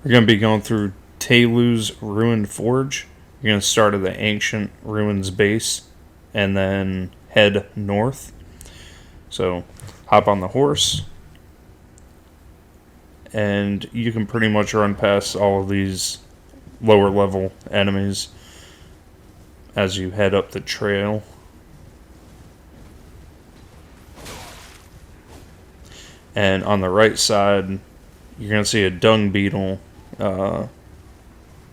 We're going to be going through Taylew's Ruined Forge. You're going to start at the Ancient Ruins base and then head north. So hop on the horse, and you can pretty much run past all of these lower level enemies as you head up the trail. And on the right side, you're going to see a dung beetle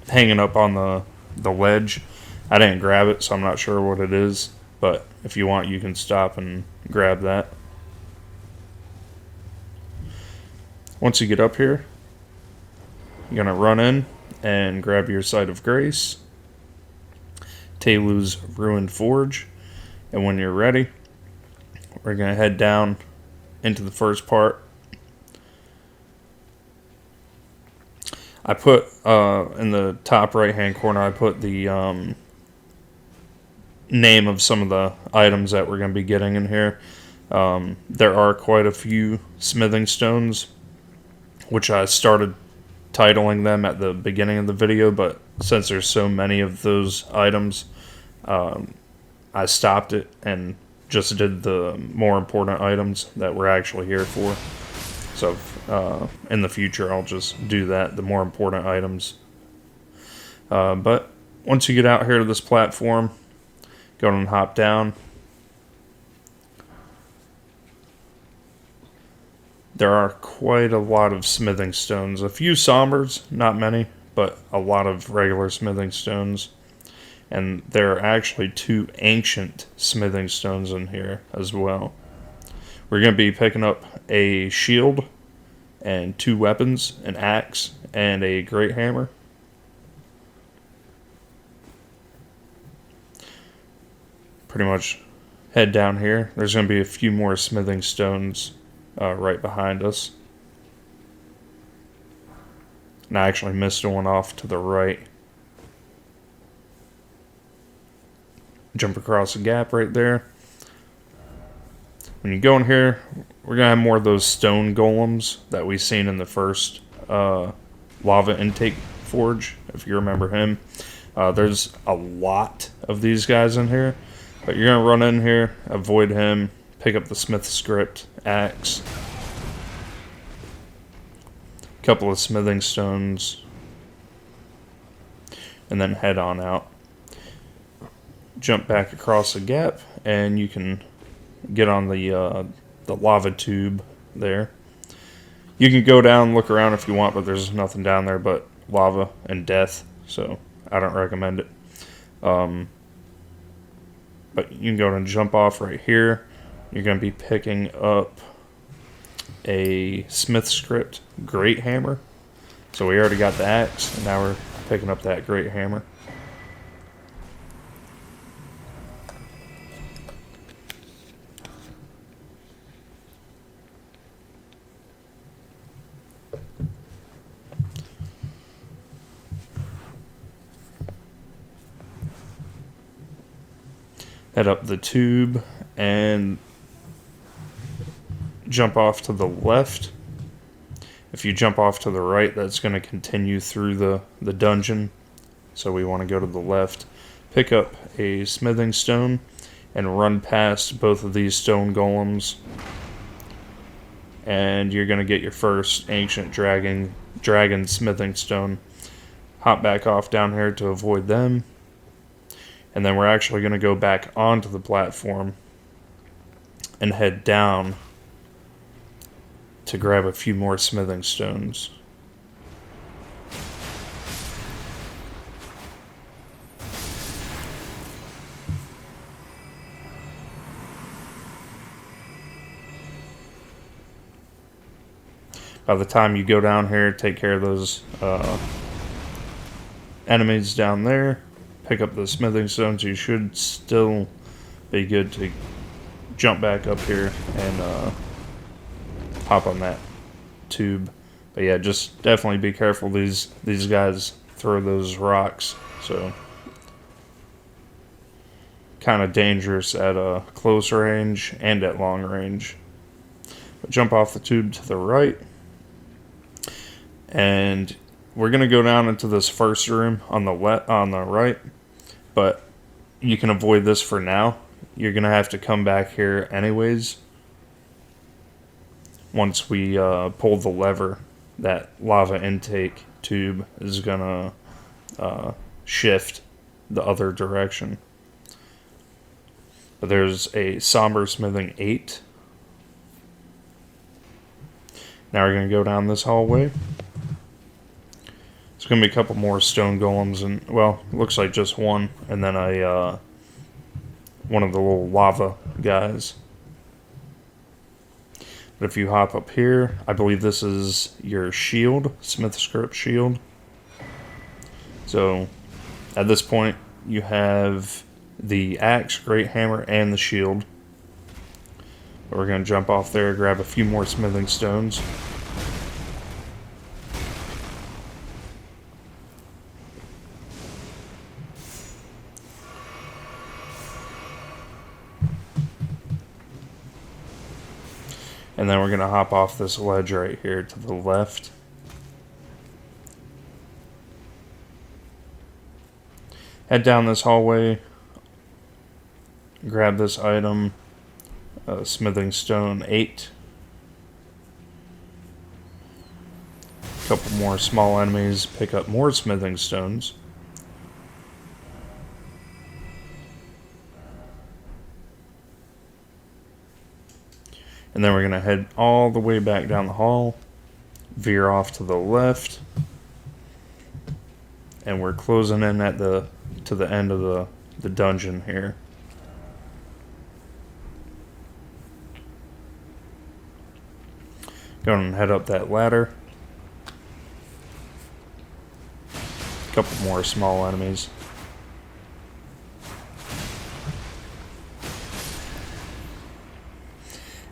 hanging up on the ledge. I didn't grab it, so I'm not sure what it is, but if you want, you can stop and grab that. Once you get up here, you're going to run in and grab your Site of Grace, Taylew's Ruined Forge, and when you're ready, we're going to head down into the first part. I put in the top right hand corner, I put the name of some of the items that we're going to be getting in here. There are quite a few smithing stones, which I started titling them at the beginning of the video, but since there's so many of those items, I stopped it and just did the more important items that we're actually here for. So in the future, I'll just do that, the more important items. But once you get out here to this platform, go ahead and hop down. There are quite a lot of smithing stones. A few sombers, not many, but a lot of regular smithing stones. And there are actually 2 ancient smithing stones in here as well. We're going to be picking up a shield and 2 weapons, an axe and a great hammer. Pretty much head down here. There's going to be a few more smithing stones right behind us. And I actually missed one off to the right. Jump across the gap right there. When you go in here, we're going to have more of those stone golems that we've seen in the first lava intake forge, if you remember him. There's a lot of these guys in here, but you're going to run in here, avoid him, pick up the smith script, axe, a couple of smithing stones, and then head on out. Jump back across the gap, and you can get on the lava tube there. You can go down and look around if you want, but there's nothing down there but lava and death, so I don't recommend it. But you can go and jump off right here. You're going to be picking up a smith script great hammer. So we already got the axe, and now we're picking up that great hammer. Head up the tube and jump off to the left. If you jump off to the right, that's going to continue through the dungeon. So we want to go to the left. Pick up a smithing stone and run past both of these stone golems. And you're going to get your first ancient dragon smithing stone. Hop back off down here to avoid them. And then we're actually going to go back onto the platform and head down to grab a few more smithing stones. By the time you go down here, take care of those enemies down there. Pick up the smithing stones. You should still be good to jump back up here and hop on that tube. But yeah, just definitely be careful. These guys throw those rocks, so kind of dangerous at a close range and at long range. But jump off the tube to the right, and we're gonna go down into this first room on the right, but you can avoid this for now. You're gonna have to come back here anyways. Once we pull the lever, that lava intake tube is gonna shift the other direction. But there's a somber smithing 8. Now we're gonna go down this hallway. There's going to be a couple more stone golems, and, well, it looks like just one, and then one of the little lava guys. But if you hop up here, I believe this is your shield, Smith Script shield. So, at this point, you have the axe, great hammer, and the shield. But we're going to jump off there, grab a few more smithing stones. And then we're going to hop off this ledge right here to the left. Head down this hallway. Grab this item. Smithing stone 8. A couple more small enemies. Pick up more smithing stones. And then we're going to head all the way back down the hall, veer off to the left, and we're closing in at to the end of the dungeon here. Going and head up that ladder. A couple more small enemies.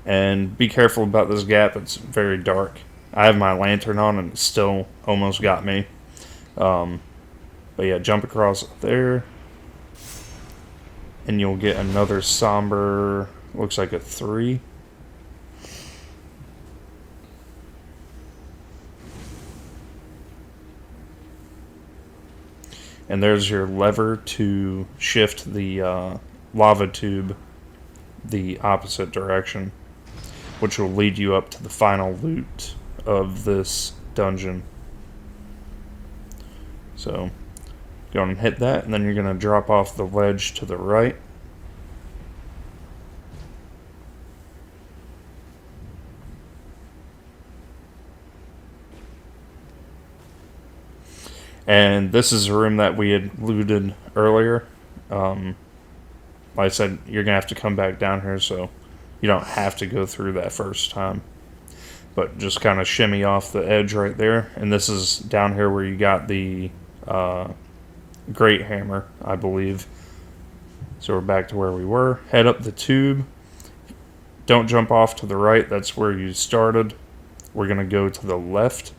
And be careful about this gap, it's very dark. I have my lantern on and it still almost got me. But yeah, jump across there. And you'll get another somber, looks like a 3. And there's your lever to shift the lava tube the opposite direction, which will lead you up to the final loot of this dungeon. So, go and hit that, and then you're going to drop off the ledge to the right. And this is a room that we had looted earlier. Like I said, you're going to have to come back down here, so you don't have to go through that first time. But just kind of shimmy off the edge right there. And this is down here where you got the great hammer, I believe. So we're back to where we were. Head up the tube. Don't jump off to the right. That's where you started. We're going to go to the left.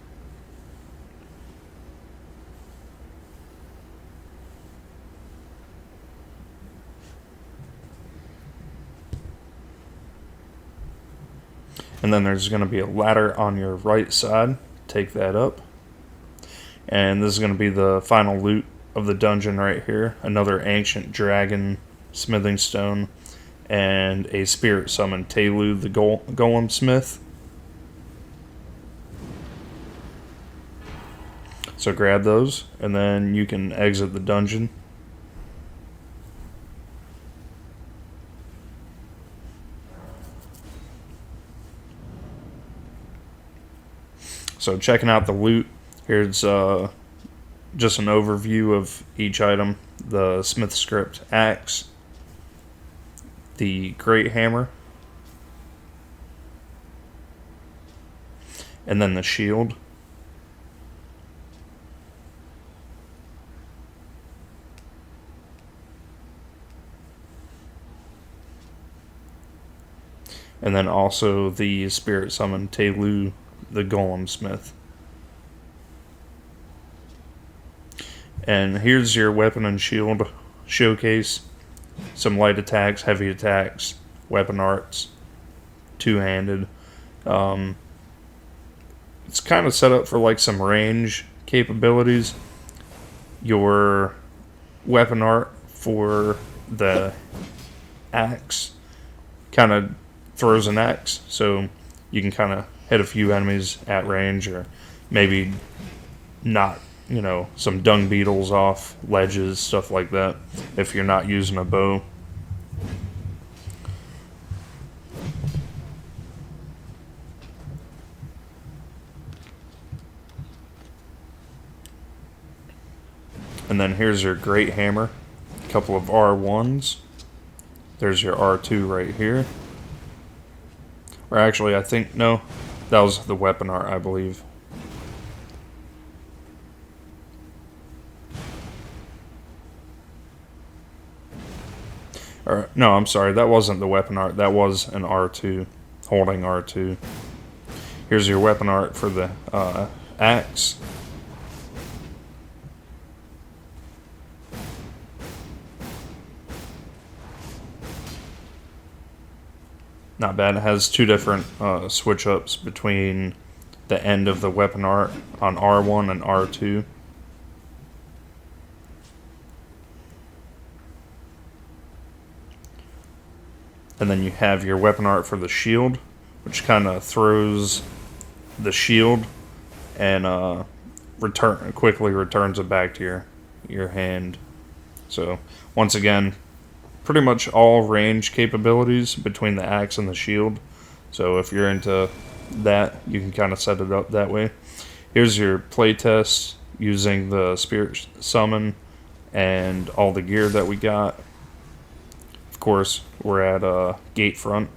And then there's going to be a ladder on your right side. Take that up. And this is going to be the final loot of the dungeon right here. Another ancient dragon smithing stone. And a spirit summoned Taylew, the golem smith. So grab those. And then you can exit the dungeon. So checking out the loot, here's just an overview of each item. The Smith Script axe, the great hammer, and then the shield. And then also the spirit summoned Taylew, the golem smith. And here's your weapon and shield showcase. Some light attacks, heavy attacks, weapon arts, two-handed. It's kind of set up for like some range capabilities, your weapon art for the axe kind of throws an axe, so you can kind of hit a few enemies at range, or maybe knock, some dung beetles off ledges, stuff like that, if you're not using a bow. And then here's your great hammer, a couple of R1s. There's your R2 right here. Or actually, I think, no, that was the weapon art, I believe. Or, no, I'm sorry, that wasn't the weapon art. That was an R2, holding R2. Here's your weapon art for the axe. Not bad. It has two different switch ups between the end of the weapon art on R1 and R2. And then you have your weapon art for the shield, which kind of throws the shield and quickly returns it back to your hand. So once again, pretty much all range capabilities between the axe and the shield. So if you're into that, you can kind of set it up that way. Here's your playtest using the spirit summon and all the gear that we got. Of course, we're at gate front.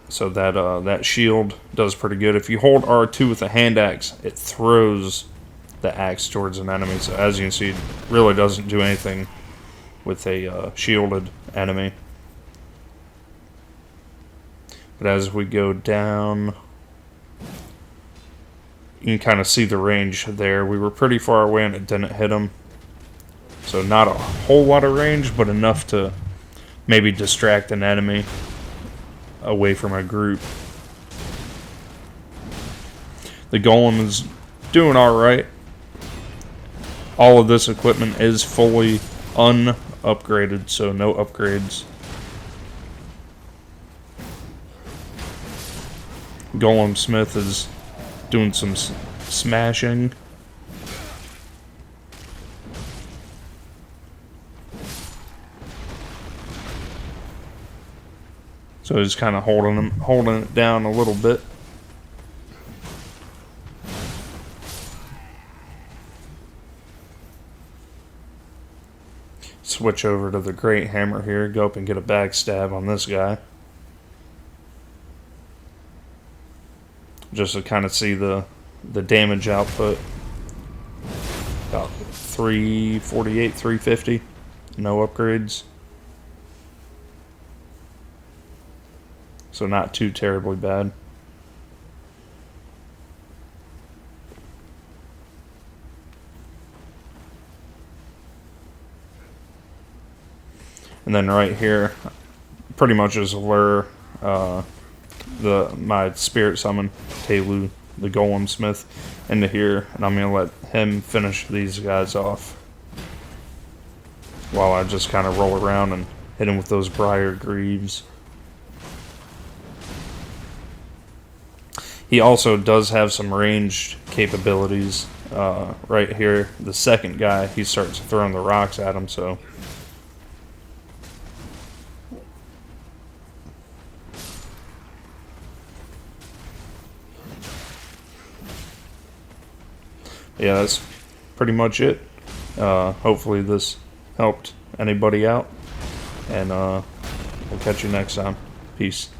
So that shield does pretty good. If you hold R2 with a hand axe, it throws the axe towards an enemy. So as you can see, it really doesn't do anything with a shielded enemy. But as we go down, you can kind of see the range there. We were pretty far away and it didn't hit him. So not a whole lot of range, but enough to maybe distract an enemy away from a group. The golem is doing alright. All of this equipment is fully unupgraded, so no upgrades. Golem Smith is doing some smashing. So he's kind of holding it down a little bit. Switch over to the great hammer here. Go up and get a backstab on this guy. Just to kind of see the damage output. About 348, 350. No upgrades. So not too terribly bad. And then right here, pretty much is lure my spirit summon, Taylew, the Golem Smith, into here, and I'm gonna let him finish these guys off while I just kind of roll around and hit him with those briar greaves. He also does have some ranged capabilities. Right here, the second guy, he starts throwing the rocks at him, so yeah, that's pretty much it. Hopefully this helped anybody out, and we'll catch you next time. Peace.